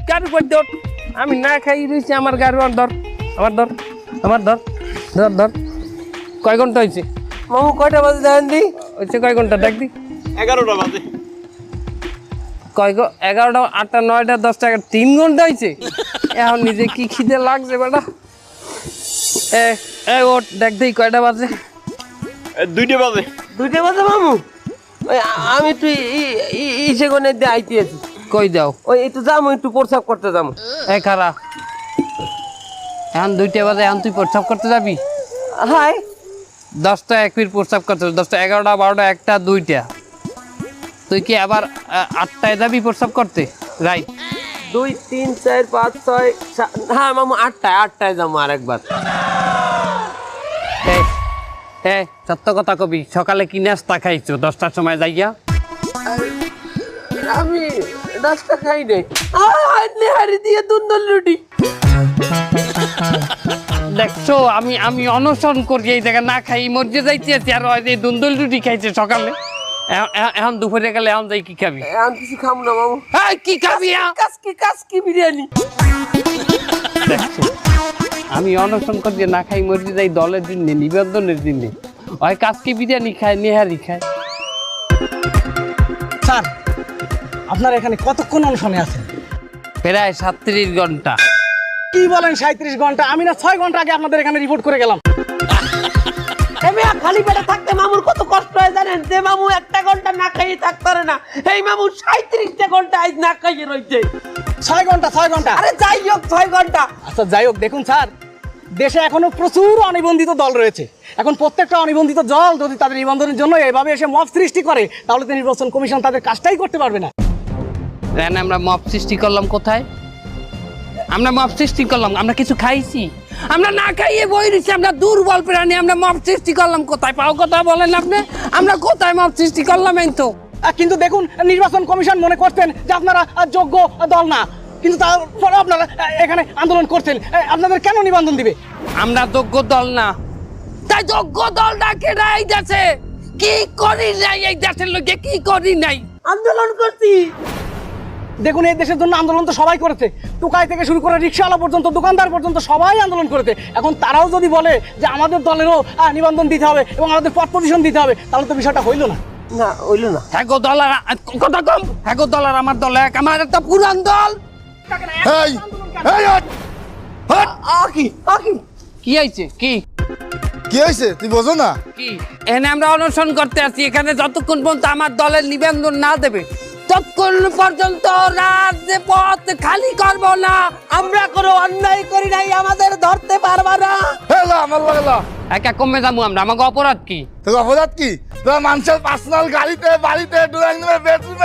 গাড়ি করে দর, আমি না খাই রয়েছি, আমার গাড়ি ধর, আমার ধর, আমার ধর, ধর ধর। কয় ঘন্টা হয়েছে মামু? কয়টা বাজে জানেন দি? হচ্ছে কয় ঘন্টা দেখ দি। 11টা বাজে। কয় 11টা 8টা 9টা 10টা 3 ঘন্টা হয়েছে। এখন নিজে কি খিদে লাগছে বেটা। ওট দেখ দিই কয়টা বাজে। 2টা বাজে। 2টা বাজে মামু? ওই আমি একটু ইসে কোনে দিয়ে আইতে আছি। কই যাও? ওই একটু যাবো, একটু প্রস্রাব করতে যাবো। খারা এখন 2টা বাজে, এখন তুই প্রস্রাব করতে যাবি? হাই 10টা 1 মিনিট প্রস্রাব করতে, 10টা 11টা 12টা 1টা 2টা। তুই কি আবার 8টায় যাবি প্রস্রাব করতে? রাইট। 2 3 4 5 6 হ্যাঁ মামু 8টায় যাবো আরেকবার। সত্য কথা কবি, সকালে কি নাস্তা খাইছো 10টার সময় যাইয়া? আমি নাস্তা খাই নাই, নেহারি দিয়ে দুন্দল রুটি। দেখছো আমি অনশন করি, এই জায়গা না খাই মরতে যাইতে আছি, আর এই দুন্দুল রুটি খাইছে সকালে। এখন দুপুরে গেলে এখন যাই কি খাবি? আমি কিছু খাবো না মামু। কি খাবি? কাসকি বিরিয়ানি। দেখছো আমি অনশন করি, না খাই মরতে যাই দলের দিনে, নিবন্ধনের দিনে। ওই কাজকি বিরিয়ানি খায়, নেহারি খায়। স্যার, আপনার এখানে কতক্ষণ অনশনে আছেন? প্রায় 37 ঘন্টা। কি বলেন 37 ঘন্টা? আমি না 6 ঘন্টা আগে আপনাদের এখানে রিপোর্ট করে গেলাম। খালি পেটে থাকতে মামুর কত কষ্ট হয় জানেন? যে মামু 1 ঘন্টা না খাইয়ে থাকতে পারে না, এই মামু 37টা ঘন্টা আজ না খাইয়ে রয়েছে। 6 ঘন্টা 6 ঘন্টা? আরে যাই হোক 6 ঘন্টা। আচ্ছা যাই হোক, দেখুন স্যার, দেশে এখনো প্রচুর অনিবন্ধিত দল রয়েছে। এখন প্রত্যেকটা অনিবন্ধিত দল যদি তাদের নিবন্ধনের জন্য এভাবে এসে মব সৃষ্টি করে, তাহলে তো নির্বাচন কমিশন তাদের কাজটাই করতে পারবে না। আমরা মব সৃষ্টি করলাম কোথায়? আমরা মব সৃষ্টি করলাম, আমরা কিছু খাইছি? আমরা না খাইয়ে বই দিচ্ছি, আমরা দুর্বল প্রাণী, আমরা মব সৃষ্টি করলাম কোথায়? পাও কথা বলেন আপনি, আমরা কোথায় মব সৃষ্টি করলাম? এই তো। কিন্তু দেখুন, নির্বাচন কমিশন মনে করতেন যে আপনারা যোগ্য দল না, কিন্তু তারপরে আপনারা এখানে আন্দোলন করছেন। আপনাদের কেন নিবন্ধন দিবে? আমরা যোগ্য দল না, তাই যোগ্য দল ডাকে না। এই দেশে কি করি নাই, এই দেশের লোকে কি করি নাই? আন্দোলন করছি। দেখুন, এই দেশের জন্য আন্দোলন তো সবাই করেছে, টুকাই থেকে শুরু করে রিক্সাওয়ালা পর্যন্ত, দোকানদার পর্যন্ত সবাই আন্দোলন করেছে। এখন তারাও যদি বলে যে আমাদের দলেরও নিবন্ধন দিতে হবে এবং আমাদের পদ পজিশন দিতে হবে, তাহলে তো বিষয়টা হইল না। না হইল না। হ্যাগো দল আর কথা কম, হ্যাগো দল আর আমার দল এক, আমার একটা পুরান দল। কি হয়েছে? কি হয়েছে তুই বোঝো না? কি এখানে আমরা অনশন করতে আছি, এখানে যতক্ষণ পর্যন্ত আমার দলের নিবন্ধন না দেবে ততক্ষণ পর্যন্ত রাজপথ খালি করব না। আমরা কোনো অন্যায় করি নাই, আমাদের ধরতে পারবা না। হেলা আমার লাগলা একা কমে যাবো আমরা, আমাকে অপরাধ কি? তোর অপরাধ কি? তোর মানুষের পার্সোনাল গাড়িতে, বাড়িতে, ড্রয়িং রুমে, বেডরুমে